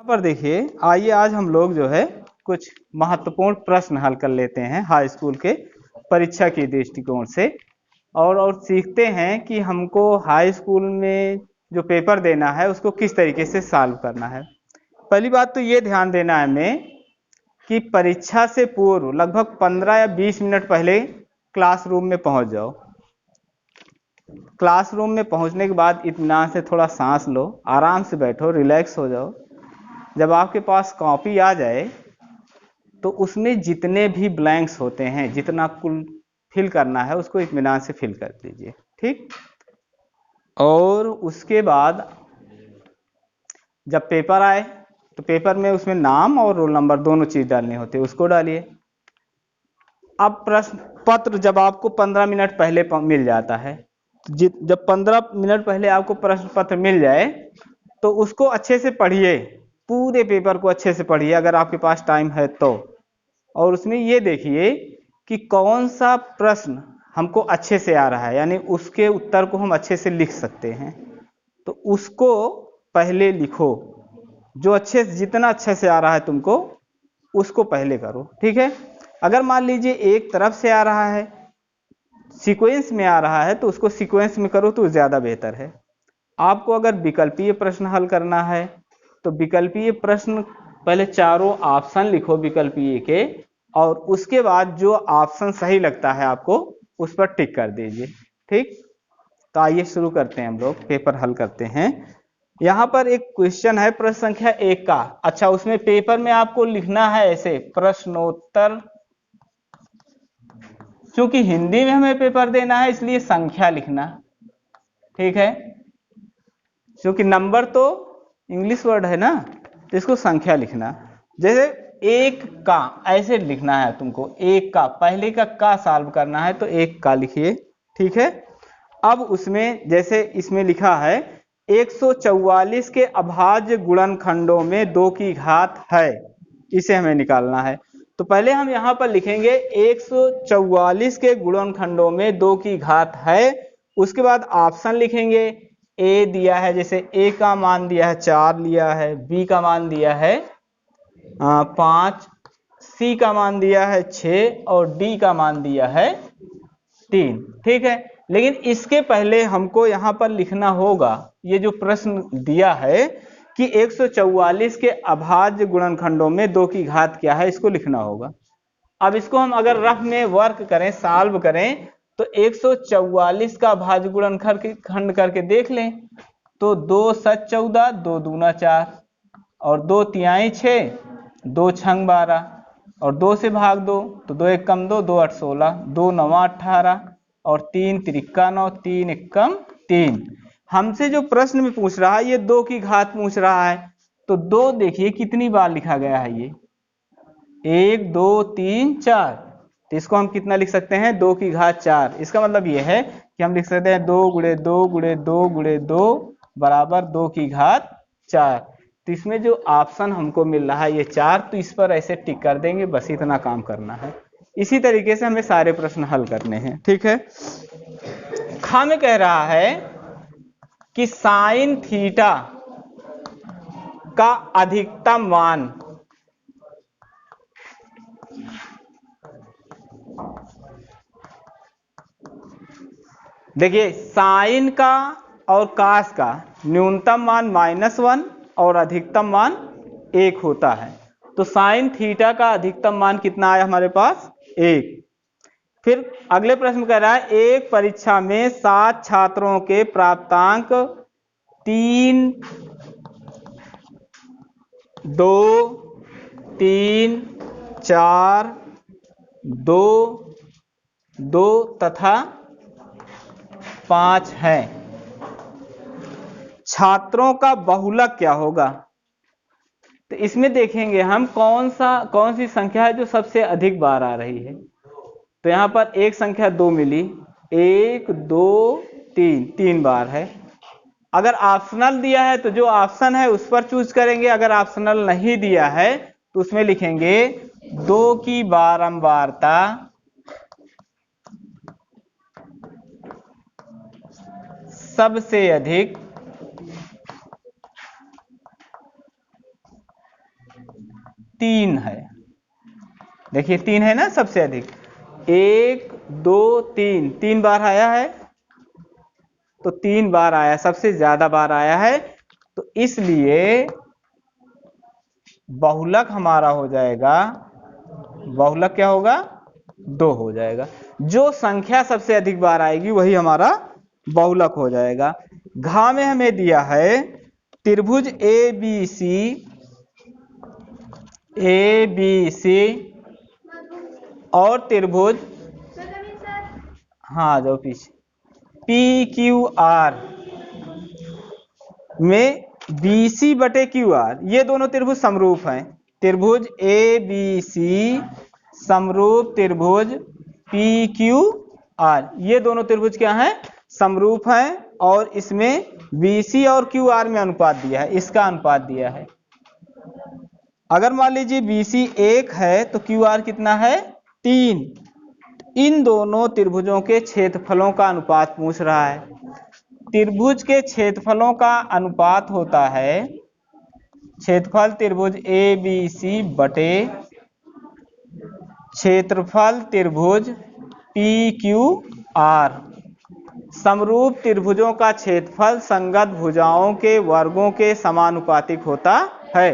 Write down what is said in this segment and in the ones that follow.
पर देखिए, आइए आज हम लोग जो है कुछ महत्वपूर्ण प्रश्न हल कर लेते हैं हाई स्कूल के परीक्षा के दृष्टिकोण से और सीखते हैं कि हमको हाई स्कूल में जो पेपर देना है उसको किस तरीके से सॉल्व करना है। पहली बात तो ये ध्यान देना है हमें कि परीक्षा से पूर्व लगभग 15 या 20 मिनट पहले क्लासरूम में पहुंच जाओ। क्लासरूम में पहुंचने के बाद इत्मीनान से थोड़ा सांस लो, आराम से बैठो, रिलैक्स हो जाओ। जब आपके पास कॉपी आ जाए तो उसमें जितने भी ब्लैंक्स होते हैं, जितना कुल फिल करना है उसको इत्मीनान से फिल कर दीजिए, ठीक। और उसके बाद जब पेपर आए तो पेपर में उसमें नाम और रोल नंबर दोनों चीज डालनी होती है, उसको डालिए। अब प्रश्न पत्र जब आपको 15 मिनट पहले मिल जाता है, जब 15 मिनट पहले आपको प्रश्न पत्र मिल जाए तो उसको अच्छे से पढ़िए, पूरे पेपर को अच्छे से पढ़िए अगर आपके पास टाइम है तो। और उसमें ये देखिए कि कौन सा प्रश्न हमको अच्छे से आ रहा है, यानी उसके उत्तर को हम अच्छे से लिख सकते हैं, तो उसको पहले लिखो। जो अच्छे से, जितना अच्छे से आ रहा है तुमको उसको पहले करो, ठीक है। अगर मान लीजिए एक तरफ से आ रहा है, सीक्वेंस में आ रहा है, तो उसको सीक्वेंस में करो तो ज़्यादा बेहतर है। आपको अगर विकल्पीय प्रश्न हल करना है तो विकल्पीय प्रश्न पहले चारों ऑप्शन लिखो विकल्पीय के, और उसके बाद जो ऑप्शन सही लगता है आपको उस पर टिक कर दीजिए, ठीक। तो आइए शुरू करते हैं, हम लोग पेपर हल करते हैं। यहाँ पर एक क्वेश्चन है प्रश्न संख्या 1 का। अच्छा, उसमें पेपर में आपको लिखना है ऐसे प्रश्नोत्तर, क्योंकि हिंदी में हमें पेपर देना है इसलिए संख्या लिखना, ठीक है। क्योंकि नंबर तो इंग्लिश वर्ड है ना, तो इसको संख्या लिखना। जैसे 1 का ऐसे लिखना है तुमको, 1 का पहले का सॉल्व करना है तो 1 का लिखिए, ठीक है। अब उसमें जैसे इसमें लिखा है 144 के अभाज्य गुणनखंडों में 2 की घात है, इसे हमें निकालना है। तो पहले हम यहां पर लिखेंगे 144 के गुणनखंडों में 2 की घात है। उसके बाद ऑप्शन लिखेंगे। ए दिया है, जैसे ए का मान दिया है 4 लिया है, बी का मान दिया है 5, सी का मान दिया है 6 और डी का मान दिया है 3, ठीक है। लेकिन इसके पहले हमको यहां पर लिखना होगा, ये जो प्रश्न दिया है कि 144 के अभाज्य गुणनखंडों में 2 की घात क्या है, इसको लिखना होगा। अब इसको हम अगर रफ में वर्क करें, सॉल्व करें, तो 144 का अभाज्य गुणनखंड करके देख लें तो 2 सच 14, 2 दूना 4 और 2 तिहाई 6, 2 छंग 12 और 2 से भाग दो तो 2 एक कम 2, 2 8 16, 2 नवा 18 और 3 त्रिक्का 9, 3 एकम 3। हमसे जो प्रश्न में पूछ रहा है ये 2 की घात पूछ रहा है, तो 2 देखिए कितनी बार लिखा गया है, ये 1 2 3 4, तो इसको हम कितना लिख सकते हैं, 2 की घात 4। इसका मतलब ये है कि हम लिख सकते हैं 2 गुणे 2 गुणे 2 गुणे 2 बराबर 2 की घात 4। तो इसमें जो ऑप्शन हमको मिल रहा है ये 4, तो इस पर ऐसे टिक कर देंगे, बस इतना काम करना है। इसी तरीके से हमें सारे प्रश्न हल करने हैं, ठीक है। खा में कह रहा है कि साइन थीटा का अधिकतम मान, देखिए साइन का और कास का न्यूनतम मान -1 और अधिकतम मान 1 होता है। तो साइन थीटा का अधिकतम मान कितना आया हमारे पास, 1। फिर अगले प्रश्न कह रहा है एक परीक्षा में 7 छात्रों के प्राप्तांक 3 2 3 4 2 2 तथा 5 है। छात्रों का बहुलक क्या होगा, तो इसमें देखेंगे हम कौन सी संख्या है जो सबसे अधिक बार आ रही है। तो यहां पर एक संख्या 2 मिली, 1 2 3, 3 बार है। अगर ऑप्शनल दिया है तो जो ऑप्शन है उस पर चूज करेंगे, अगर ऑप्शनल नहीं दिया है तो उसमें लिखेंगे 2 की बारंबारता सबसे अधिक 3 है। देखिए 3 है ना सबसे अधिक, 1 2 3, 3 बार आया है, तो 3 बार आया, सबसे ज्यादा बार आया है, तो इसलिए बहुलक हमारा हो जाएगा, बहुलक क्या होगा, 2 हो जाएगा। जो संख्या सबसे अधिक बार आएगी वही हमारा बहुलक हो जाएगा। घ में हमें दिया है त्रिभुज ए बी सी और त्रिभुज, हाँ जाओ पीछे, पी क्यू आर में बी सी बटे क्यू आर, ये दोनों त्रिभुज समरूप हैं। त्रिभुज ए बी सी समरूप त्रिभुज पी क्यू आर, ये दोनों त्रिभुज क्या हैं, समरूप हैं। और इसमें बी सी और क्यू आर में अनुपात दिया है, इसका अनुपात दिया है। अगर मान लीजिए बी सी 1 है तो क्यू आर कितना है, 3। इन दोनों त्रिभुजों के क्षेत्रफलों का अनुपात पूछ रहा है। त्रिभुज के क्षेत्रफलों का अनुपात होता है क्षेत्रफल त्रिभुज ए बी सी बटे क्षेत्रफल त्रिभुज पी क्यू आर। समरूप त्रिभुजों का क्षेत्रफल संगत भुजाओं के वर्गों के समानुपातिक होता है।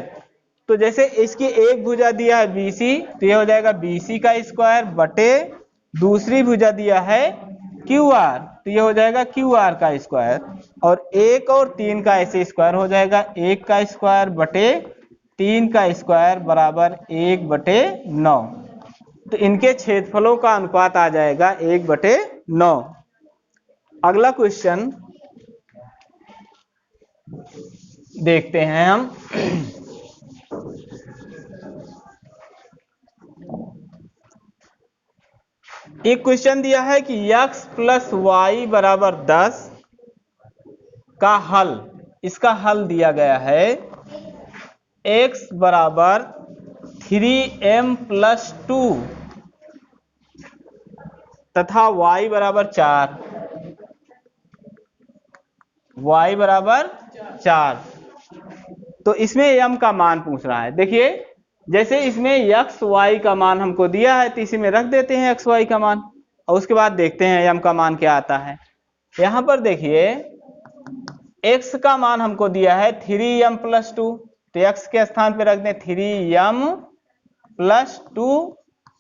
तो जैसे इसकी एक भुजा दिया है BC, तो यह हो जाएगा BC का स्क्वायर बटे दूसरी भुजा दिया है QR, तो यह हो जाएगा QR का स्क्वायर। और 1 और 3 का ऐसे स्क्वायर हो जाएगा, 1 का स्क्वायर बटे 3 का स्क्वायर बराबर 1 बटे 9। तो इनके क्षेत्रफलों का अनुपात आ जाएगा 1 बटे 9। अगला क्वेश्चन देखते हैं हम। एक क्वेश्चन दिया है कि x प्लस वाई बराबर 10 का हल, इसका हल दिया गया है x बराबर 3m प्लस 2 तथा y बराबर 4, y बराबर 4। तो इसमें m का मान पूछ रहा है। देखिए जैसे इसमें x y का मान हमको दिया है तो इसी में रख देते हैं x y का मान, और उसके बाद देखते हैं m का मान क्या आता है। यहां पर देखिए x का मान हमको दिया है 3m प्लस 2, तो x के स्थान पे रख दें 3m प्लस 2,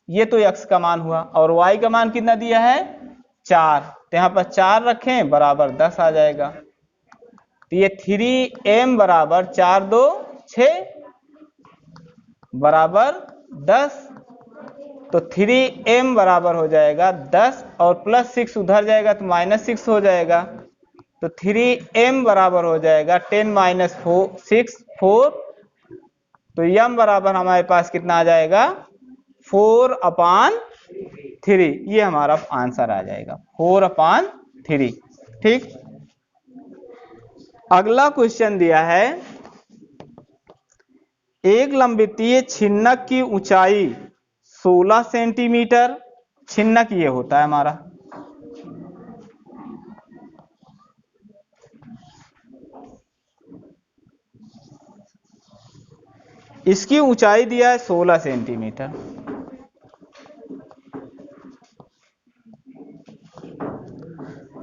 ये तो x का मान हुआ। और y का मान कितना दिया है 4, तो यहाँ पर 4 रखें बराबर 10 आ जाएगा। तो ये 3m बराबर 4 2 6 बराबर 10, तो 3m बराबर हो जाएगा 10 और प्लस 6 उधर जाएगा तो -6 हो जाएगा। तो 3m बराबर हो जाएगा 10 माइनस 6 4, तो m बराबर हमारे पास कितना आ जाएगा 4/3, ये हमारा आंसर आ जाएगा 4/3। ठीक। अगला क्वेश्चन दिया है एक लंबवृत्तीय छिन्नक की ऊंचाई 16 सेंटीमीटर, छिन्नक ये होता है हमारा, इसकी ऊंचाई दिया है 16 सेंटीमीटर।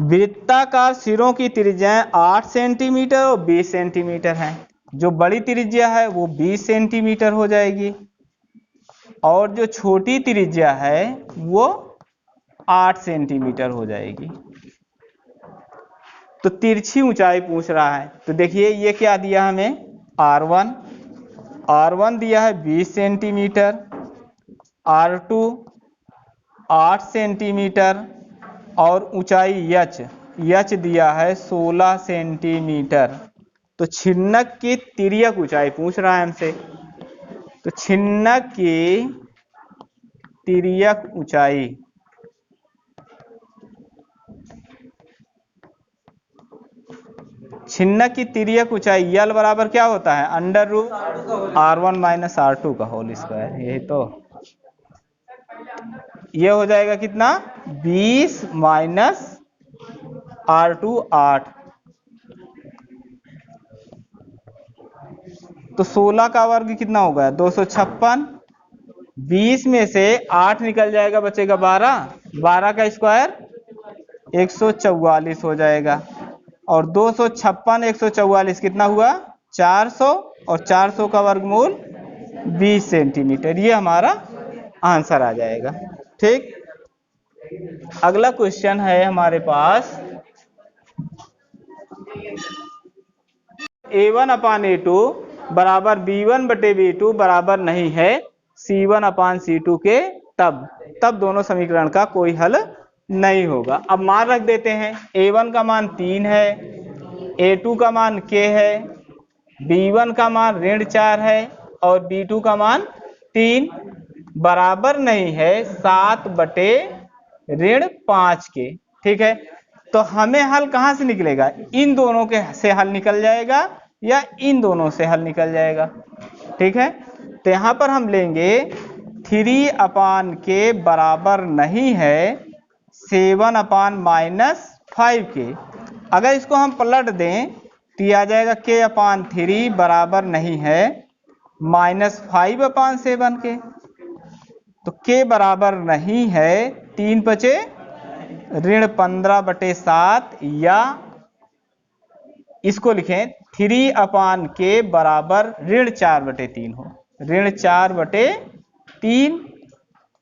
वृत्ताकार सिरों की त्रिज्याएं 8 सेंटीमीटर और 20 सेंटीमीटर हैं। जो बड़ी त्रिज्या है वो 20 सेंटीमीटर हो जाएगी और जो छोटी त्रिज्या है वो 8 सेंटीमीटर हो जाएगी। तो तिरछी ऊंचाई पूछ रहा है। तो देखिए ये क्या दिया हमें R1 दिया है 20 सेंटीमीटर, R2 8 सेंटीमीटर और ऊंचाई h दिया है 16 सेंटीमीटर। तो छिन्नक की तिर्यक ऊंचाई पूछ रहा है हमसे। तो छिन्नक की तिर्यक ऊंचाई L बराबर क्या होता है √R1 माइनस R2 का होल स्क्वायर। यही तो ये हो जाएगा कितना 20 माइनस R2 8, तो 16 का वर्ग कितना होगा 256, 20 में से 8 निकल जाएगा, बचेगा 12, 12 का स्क्वायर 144 हो जाएगा। और 256 144 कितना हुआ 400, और 400 का वर्गमूल 20 सेंटीमीटर। ये हमारा आंसर आ जाएगा। ठीक, अगला क्वेश्चन है हमारे पास a1/a2 बराबर b1/b2 बराबर नहीं है c1/c2 के, तब दोनों समीकरण का कोई हल नहीं होगा। अब मान रख देते हैं, a1 का मान 3 है, a2 का मान k है, b1 का मान -4 है और b2 का मान 3 बराबर नहीं है 7/-5 के। ठीक है, तो हमें हल कहां से निकलेगा, इन दोनों के से हल निकल जाएगा या इन दोनों से हल निकल जाएगा। ठीक है, तो यहां पर हम लेंगे 3/k बराबर नहीं है 7/-5 के। अगर इसको हम पलट दें तो यह आ जाएगा k/3 बराबर नहीं है -5/7 के। तो k बराबर नहीं है 3 बचे -15/7, या इसको लिखें 3/k बराबर -4/3 हो, -4/3।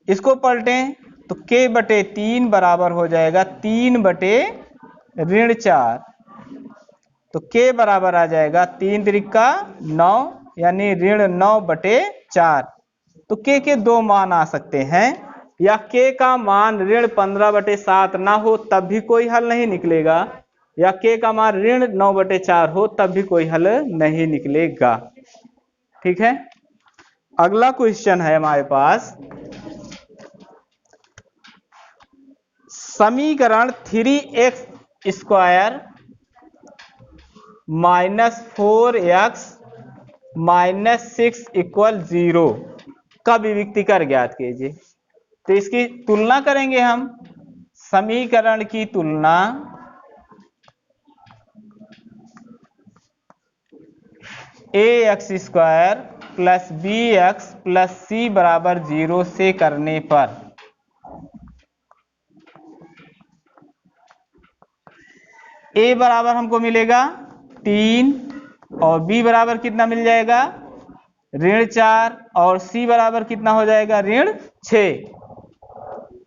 इसको पलटें तो k/3 बराबर हो जाएगा 3/-4। तो k बराबर आ जाएगा 3 त्रिका 9, यानी -9/4। तो k के दो मान आ सकते हैं, या k का मान -15/7 ना हो तब भी कोई हल नहीं निकलेगा, या k का मान -9/4 हो तब भी कोई हल नहीं निकलेगा। ठीक है, अगला क्वेश्चन है हमारे पास समीकरण 3x² -4x -6 = 0 का विविक्तिकर ज्ञात कीजिए। तो इसकी तुलना करेंगे हम, समीकरण की तुलना ax² + bx + c बराबर 0 से करने पर a बराबर हमको मिलेगा 3 और b बराबर कितना मिल जाएगा -4, और c बराबर कितना हो जाएगा -6।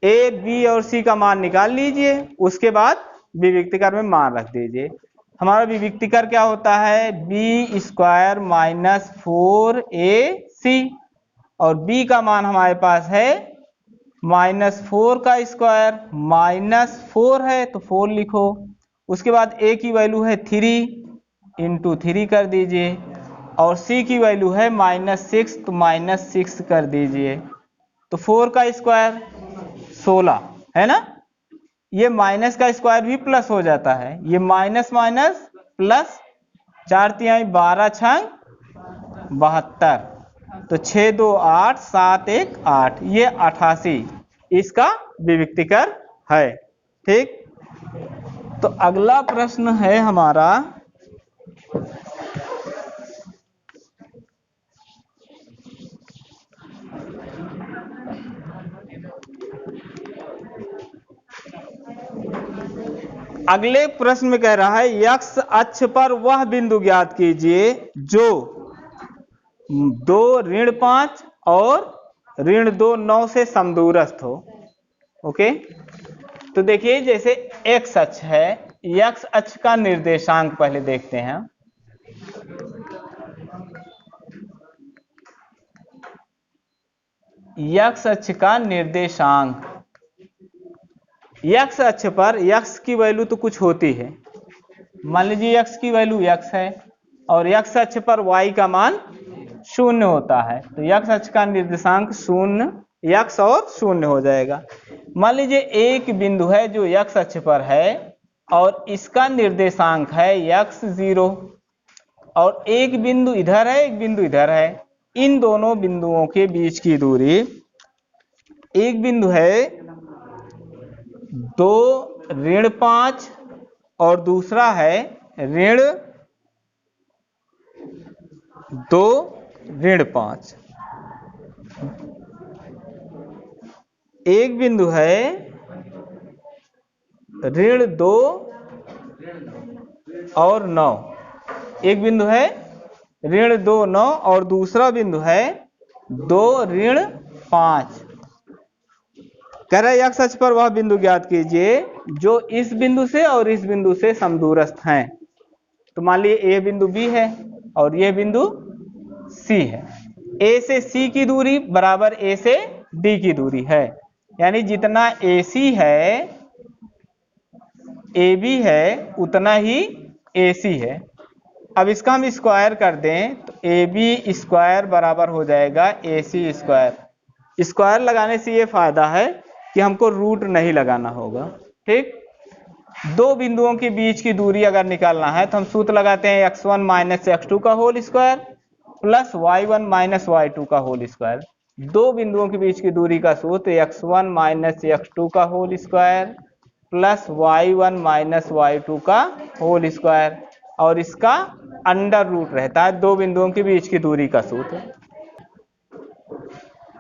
a, b और c का मान निकाल लीजिए, उसके बाद विविक्तिकर में मान रख दीजिए। हमारा विविक्तिकर क्या होता है b² -4ac, और b का मान हमारे पास है -4 का स्क्वायर, -4 है तो 4 लिखो, उसके बाद a की वैल्यू है 3 × 3 कर दीजिए, और c की वैल्यू है -6 तो -6 कर दीजिए। तो 4 का स्क्वायर 16 है ना, ये माइनस का स्क्वायर भी प्लस हो जाता है, ये माइनस माइनस प्लस, 4 × 12 × 72, तो 6 2 8 7 1 8, ये 88 इसका विविक्तिकर है। ठीक, तो अगला प्रश्न है हमारा अगले प्रश्न में कह रहा है x अक्ष पर वह बिंदु ज्ञात कीजिए जो 2-5 और -2 9 से समदूरस्थ हो। ओके, तो देखिए जैसे x अक्ष है, x अक्ष का निर्देशांक पहले देखते हैं। x अक्ष का निर्देशांक, x अक्ष पर x की वैल्यू तो कुछ होती है, मान लीजिए x की वैल्यू x है और x अक्ष पर y का मान 0 होता है, तो x अक्ष का निर्देशांक 0, x और 0 हो जाएगा। मान लीजिए एक बिंदु है जो x अक्ष पर है और इसका निर्देशांक है x0, और एक बिंदु इधर है एक बिंदु इधर है, इन दोनों बिंदुओं के बीच की दूरी, एक बिंदु है 2-5 और दूसरा है 2 ऋण 5। एक बिंदु है ऋण 2 और 9। एक बिंदु है ऋण 2 9 और दूसरा बिंदु है 2 ऋण 5। कह रहा है एक्स अक्ष पर वह बिंदु ज्ञात कीजिए जो इस बिंदु से और इस बिंदु से समदूरस्थ हैं। तो मान लीजिए ए बिंदु बी है और ये बिंदु सी है। ए से सी की दूरी बराबर ए से डी की दूरी है, यानी जितना ए सी है ए बी है उतना ही ए सी है। अब इसका हम स्क्वायर कर दें तो ए बी स्क्वायर बराबर हो जाएगा ए सी स्क्वायर। स्क्वायर लगाने से ये फायदा है कि हमको रूट नहीं लगाना होगा। ठीक, दो बिंदुओं के बीच की दूरी अगर निकालना है तो हम सूत्र लगाते हैं x1 माइनस x2 का whole square plus y1 minus y2 का होल स्क्वायर। दो बिंदुओं के बीच की दूरी का सूत्र x1 माइनस x2 का whole square plus y1 minus y2 का होल स्क्वायर, और इसका अंडर रूट रहता है दो बिंदुओं के बीच की दूरी का सूत्र।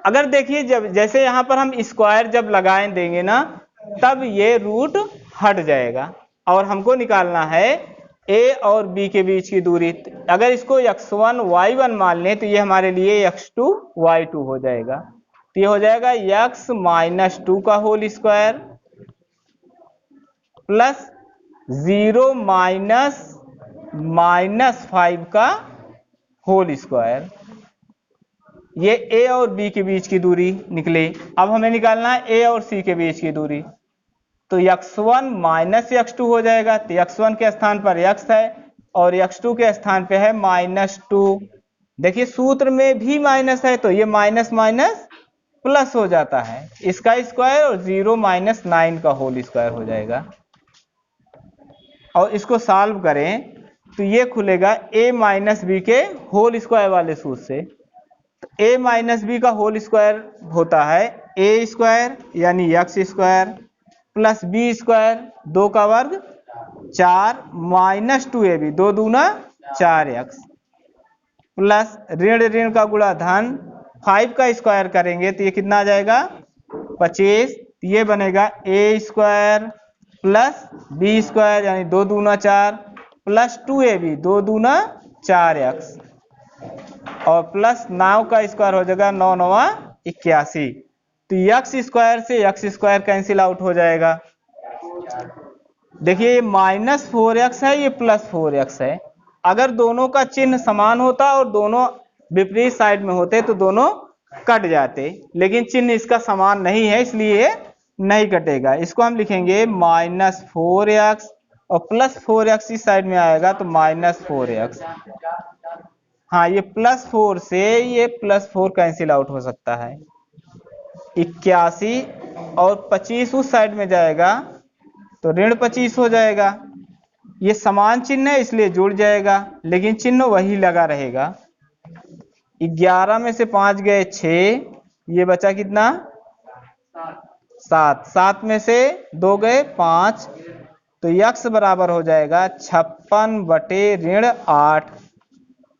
अगर देखिए जब जैसे यहां पर हम स्क्वायर जब लगाएं देंगे ना तब ये रूट हट जाएगा और हमको निकालना है a और b के बीच की दूरी। अगर इसको x1 y1 मान लें तो ये हमारे लिए x2 y2 हो जाएगा। तो ये हो जाएगा x माइनस 2 का होल स्क्वायर प्लस 0 माइनस 5 का होल स्क्वायर। ये a और b के बीच की दूरी निकली। अब हमें निकालना है a और c के बीच की दूरी। तो x1 माइनस x2 हो जाएगा। तो x1 के स्थान पर x है और x2 के स्थान पे है -2। देखिए सूत्र में भी माइनस है तो ये माइनस माइनस प्लस हो जाता है, इसका स्क्वायर और 0 माइनस 9 का होल स्क्वायर हो जाएगा। और इसको सॉल्व करें तो ये खुलेगा a माइनस बी के होल स्क्वायर वाले सूत्र से। तो a माइनस बी का होल स्क्वायर होता है a स्क्वायर यानी x square plus B square 2 का वर्ग 4 माइनस 2ab 2 दूना 4x प्लस ऋण ऋण का गुणा धन 5 का स्क्वायर करेंगे तो ये कितना आ जाएगा 25। ये बनेगा a square plus B square यानी 2 दूना 4 प्लस 2ab 2 दूना 4x और प्लस 9 का स्क्वायर हो जाएगा 9 9 81। तो x स्क्वायर से x स्क्वायर कैंसिल आउट हो जाएगा। देखिए ये -4x है ये +4x है। अगर दोनों का चिन्ह समान होता और दोनों विपरीत साइड में होते तो दोनों कट जाते, लेकिन चिन्ह इसका समान नहीं है इसलिए नहीं कटेगा। इसको हम लिखेंगे -4x और +4x इस साइड में आएगा तो -4x। हाँ ये +4 से ये +4 कैंसिल आउट हो सकता है। 81 और 25 उस साइड में जाएगा तो ऋण 25 हो जाएगा। ये समान चिन्ह है इसलिए जुड़ जाएगा लेकिन चिन्ह वही लगा रहेगा। 11 में से 5 गए 6, ये बचा कितना 7, 7 में से 2 गए 5, तो x बराबर हो जाएगा 56 बटे ऋण 8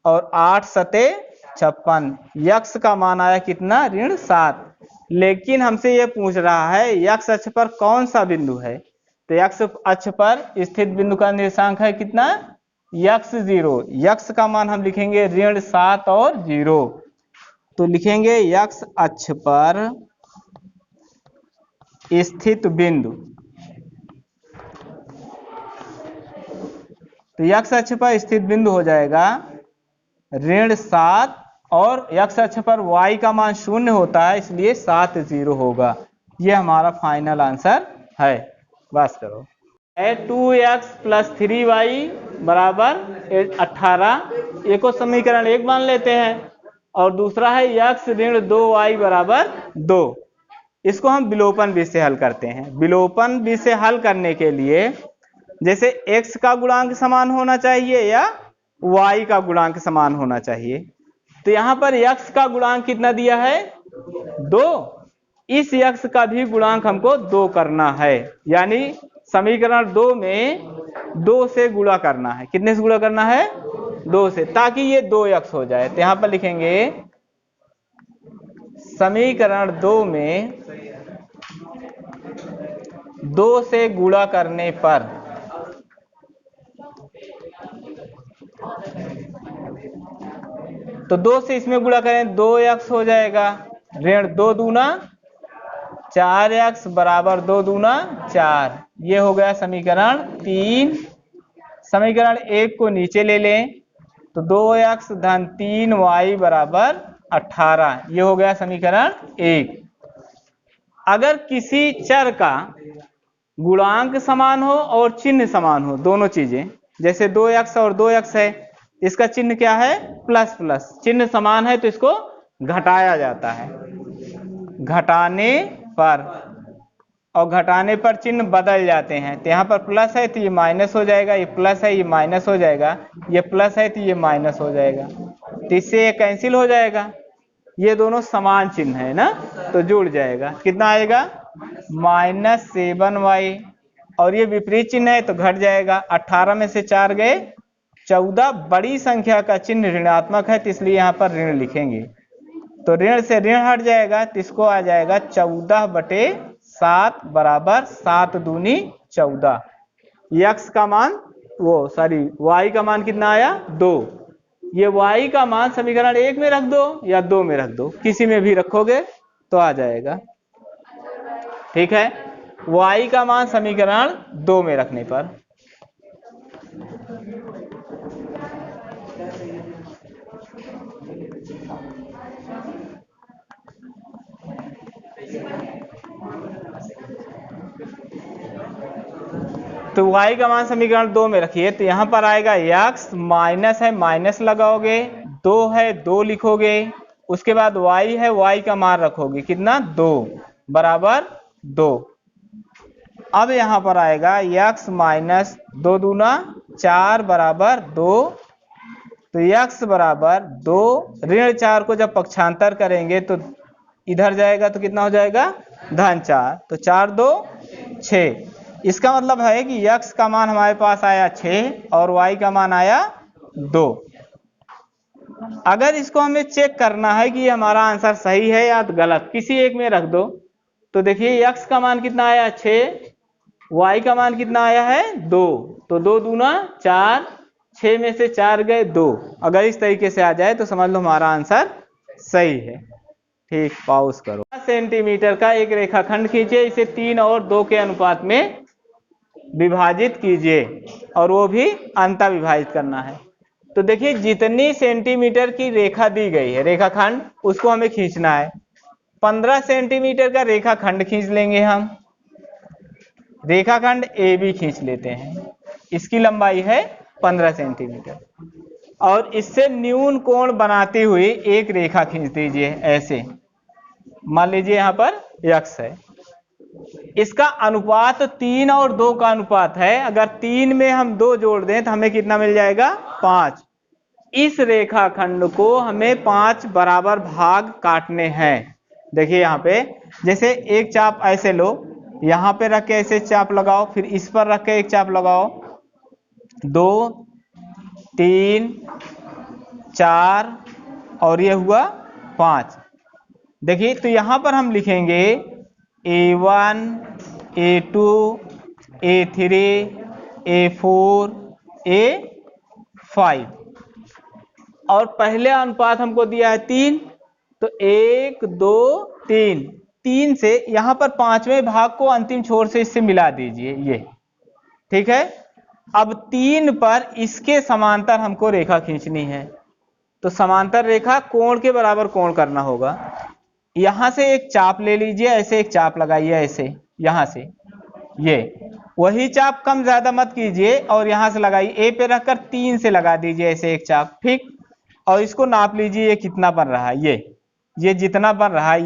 और 8 सते 56। x का मान आया कितना ऋण 7। लेकिन हमसे यह पूछ रहा है x अक्ष पर कौन सा बिंदु है। तो x अक्ष पर स्थित बिंदु का निर्देशांक है कितना x0। x का मान हम लिखेंगे ऋण 7 और 0। तो लिखेंगे x अक्ष पर स्थित बिंदु। तो x अक्ष पर स्थित बिंदु हो जाएगा ऋण 7 और x अक्ष पर y का मान 0 होता है इसलिए 7 0 होगा। यह हमारा फाइनल आंसर है। बस करो। 2x प्लस 3y बराबर 18। एक को समीकरण 1 मान लेते हैं और दूसरा है x ऋण 2y बराबर 2। इसको हम विलोपन विधि से हल करते हैं। विलोपन विधि से हल करने के लिए जैसे x का गुणांक समान होना चाहिए या y का गुणांक समान होना चाहिए। तो यहां पर x का गुणांक कितना दिया है 2, इस x का भी गुणांक हमको 2 करना है, यानी समीकरण 2 में 2 से गुणा करना है। कितने से गुणा करना है 2 से, ताकि ये 2x हो जाए। तो यहां पर लिखेंगे समीकरण 2 में 2 से गुणा करने पर तो 2 से इसमें गुणा करें 2x हो जाएगा, ऋण 2 दूना 4x बराबर 2 दूना 4। ये हो गया समीकरण 3। समीकरण 1 को नीचे ले लें तो 2x धन 3y बराबर 18। ये हो गया समीकरण 1। अगर किसी चर का गुणांक समान हो और चिन्ह समान हो, दोनों चीजें, जैसे 2x और 2x है, इसका चिन्ह क्या है? Plus plus. चिन्ह समान है तो इसको घटाया जाता है, घटाने पर, और घटाने पर चिन्ह बदल जाते हैं। तो यहाँ पर प्लस है तो ये माइनस हो जाएगा, ये प्लस है ये माइनस हो जाएगा, ये प्लस है तो ये माइनस हो जाएगा। तो इससे ये कैंसिल हो जाएगा, ये दोनों समान चिन्ह है ना, तो जुड़ जाएगा। कितना आएगा? -7y। और ये विपरीत चिन्ह है तो घट जाएगा। 18 में से 4 गए 14। बड़ी संख्या का चिन्ह ऋणात्मक है तो इसलिए यहाँ पर ऋण लिखेंगे। तो ऋण से ऋण हट जाएगा तो इसको आ जाएगा 14/7 बराबर 7 दूनी 14। x का मान y का मान कितना आया? 2। ये y का मान समीकरण 1 में रख दो या 2 में रख दो, किसी में भी रखोगे तो आ जाएगा। ठीक है, y का मान समीकरण 2 में रखने पर तो y का मान समीकरण 2 में रखिए तो यहां पर आएगा x, माइनस है माइनस लगाओगे, 2 है 2 लिखोगे, उसके बाद y है y का मान रखोगे कितना? 2 बराबर 2। अब यहां पर आएगा x माइनस 2 दूना 4 बराबर 2। तो x बराबर 2, ऋण 4 को जब पक्षांतर करेंगे तो इधर जाएगा तो कितना हो जाएगा? धन 4। तो 4 2 6। इसका मतलब है कि x का मान हमारे पास आया 6 और y का मान आया 2। अगर इसको हमें चेक करना है कि ये हमारा आंसर सही है या गलत, किसी एक में रख दो। तो देखिए x का मान कितना आया? 6, y का मान कितना आया है? 2। तो 2 दूना 4, 6 में से 4 गए 2। अगर इस तरीके से आ जाए तो समझ लो हमारा आंसर सही है। ठीक, पॉज करो। सेंटीमीटर का एक रेखाखंड खींचिए, इसे 3 और 2 के अनुपात में विभाजित कीजिए, और वो भी अंतः विभाजित करना है। तो देखिए जितनी सेंटीमीटर की रेखा दी गई है रेखाखंड, उसको हमें खींचना है। 15 सेंटीमीटर का रेखाखंड खींच लेंगे हम। रेखाखंड AB खींच लेते हैं, इसकी लंबाई है 15 सेंटीमीटर, और इससे न्यून कोण बनाती हुई एक रेखा खींच दीजिए ऐसे। मान लीजिए यहाँ पर x है, इसका अनुपात 3 और 2 का अनुपात है। अगर 3 में हम 2 जोड़ दें तो हमें कितना मिल जाएगा? 5। इस रेखाखंड को हमें 5 बराबर भाग काटने हैं। देखिए यहाँ पे जैसे एक चाप ऐसे लो, यहाँ पे रख के ऐसे चाप लगाओ, फिर इस पर रख के एक चाप लगाओ, 2 3 4 और ये हुआ 5। देखिए तो यहाँ पर हम लिखेंगे A1 A2 A3 A4 A5, और पहले अनुपात हमको दिया है 3, तो 1 2 3, 3 से यहाँ पर 5वें भाग को अंतिम छोर से इससे मिला दीजिए ये। ठीक है, अब 3 पर इसके समांतर हमको रेखा खींचनी है। तो समांतर रेखा कोण के बराबर कोण करना होगा। यहां से एक चाप ले लीजिए, ऐसे एक चाप लगाइए ऐसे, यहां से ये वही चाप कम ज्यादा मत कीजिए, और यहां से लगाइए, ए पे रखकर 3 से लगा दीजिए ऐसे एक चाप। ठीक, और इसको नाप लीजिए ये कितना बन रहा है। ये जितना बन रहा है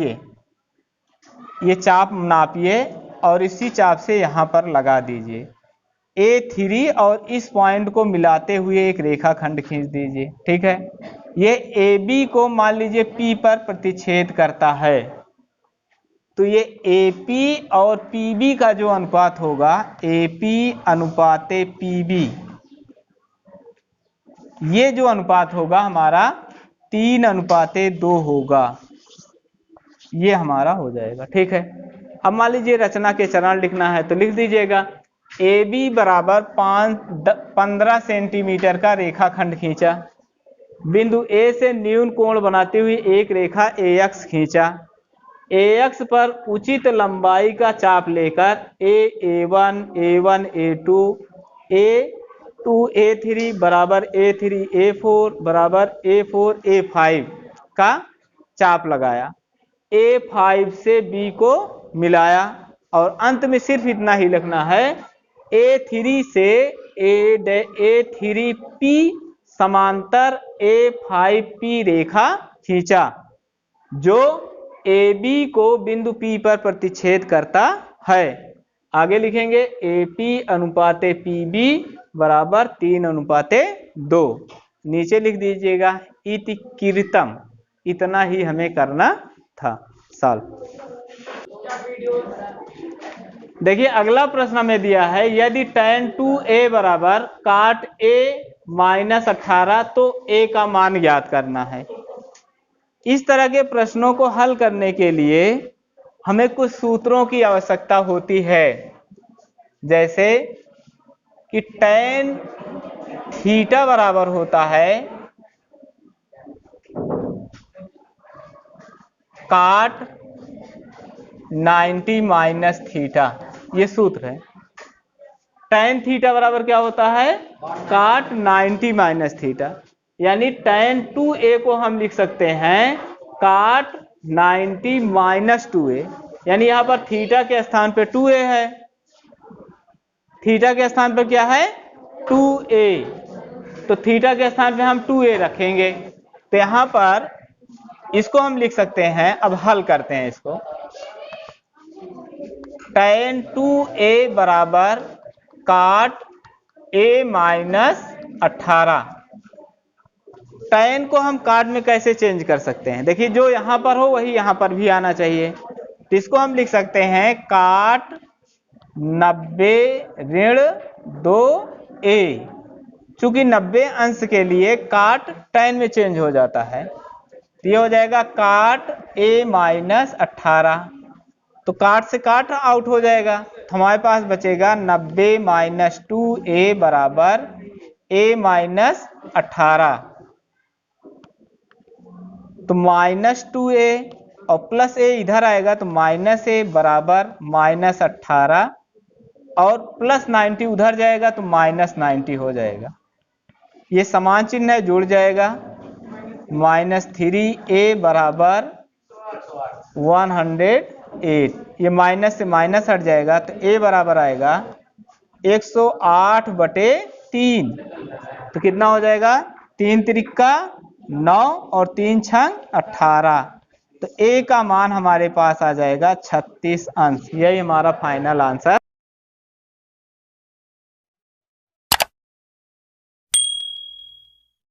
ये चाप नापिए और इसी चाप से यहां पर लगा दीजिए A3, और इस पॉइंट को मिलाते हुए एक रेखाखंड खींच दीजिए। ठीक है, ये AB को मान लीजिए P पर प्रतिच्छेद करता है, तो ये AP और PB का जो अनुपात होगा, AP अनुपाते PB, ये जो अनुपात होगा हमारा 3:2 होगा, ये हमारा हो जाएगा। ठीक है, अब मान लीजिए रचना के चरण लिखना है तो लिख दीजिएगा ए बी बराबर 15 सेंटीमीटर का रेखाखंड खींचा, बिंदु ए से न्यून कोण बनाते हुए एक रेखा AX खींचा, AX पर उचित लंबाई का चाप लेकर A1 A1 A2 A2 A3 बराबर A3 A4 बराबर A4 A5 का चाप लगाया, A5 से B को मिलाया और अंत में सिर्फ इतना ही लिखना है A3 से A3P समांतर A5P रेखा खींचा जो AB को बिंदु P पर प्रतिच्छेद करता है। आगे लिखेंगे AP अनुपाते PB बराबर 3:2। नीचे लिख दीजिएगा इति कृतम, इतना ही हमें करना था सॉल्व। देखिए अगला प्रश्न हमें दिया है यदि tan 2A बराबर cot A माइनस 18 तो A का मान ज्ञात करना है। इस तरह के प्रश्नों को हल करने के लिए हमें कुछ सूत्रों की आवश्यकता होती है, जैसे कि tan थीटा बराबर होता है cot 90 माइनस थीटा, ये सूत्र है। tan थीटा बराबर क्या होता है cot 90 माइनस थीटा, यानी tan 2A को हम लिख सकते हैं cot 90 माइनस 2A, यानी यहां पर थीटा के स्थान पे 2A है, थीटा के स्थान पर क्या है 2A, तो थीटा के स्थान पे हम 2A रखेंगे, तो यहां पर इसको हम लिख सकते हैं। अब हल करते हैं इसको, tan 2A बराबर cot A माइनस 18। tan को हम cot में कैसे चेंज कर सकते हैं, देखिए जो यहां पर हो वही यहां पर भी आना चाहिए, तो इसको हम लिख सकते हैं cot 90 ऋण 2A, चूंकि 90 अंश के लिए cot tan में चेंज हो जाता है, तो ये हो जाएगा cot A माइनस 18, तो cot से cot आउट हो जाएगा, तो हमारे पास बचेगा 90 माइनस 2A बराबर A माइनस 18, तो माइनस 2A और प्लस A इधर आएगा तो माइनस A बराबर माइनस 18 और प्लस 90 उधर जाएगा तो माइनस 90 हो जाएगा, ये समान चिन्ह है जुड़ जाएगा, माइनस 3A बराबर 108, ये माइनस से माइनस हट जाएगा तो A बराबर आएगा 108/3, तो कितना हो जाएगा 3 त्रिका 9 और 3 छंग 18, तो A का मान हमारे पास आ जाएगा 36 अंश। यही हमारा फाइनल आंसर